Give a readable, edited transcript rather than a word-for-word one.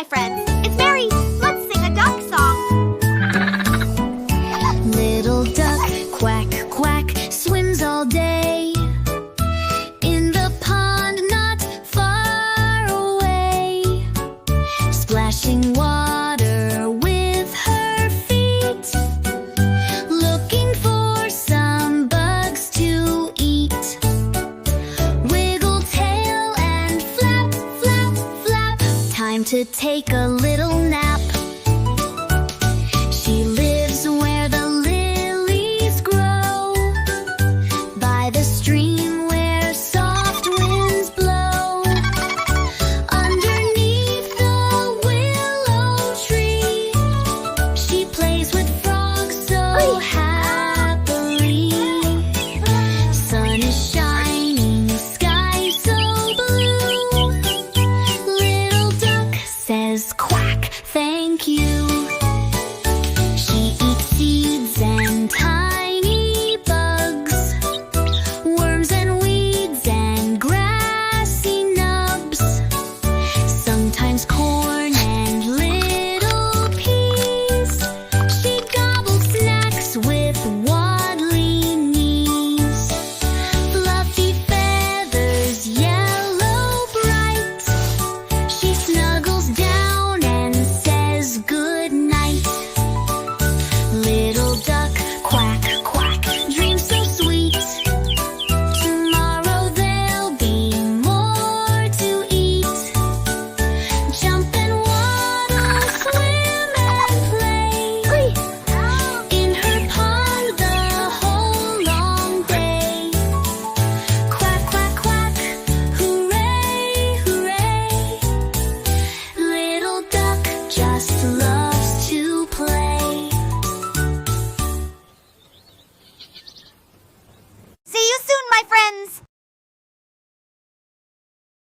my friends. It's Mary. Let's sing a duck song. Little duck, quack, quack, swims all day in the pond not far away, splashing water with her feet, looking for some bugs to eat. Wiggle tail and flap, flap, flap, time to take a little nap. She lives where the lilies grow, by the stream where soft winds blow, underneath the willow tree. She plays with frogs so happily. Sun is shining, sky so blue. Little duck says quack, thank you. She eats seeds and tiny bugs, worms and weeds and grassy nubs, sometimes corn and little peas. She gobbles snacks with waddling knees. Fluffy feathers, yellow bright, she snuggles down and says good night. Little duck, quack, quack, dreams so sweet. Tomorrow there'll be more to eat. Jump and waddle, swim and play in her pond the whole long day. Quack, quack, quack, hooray, hooray. Little duck just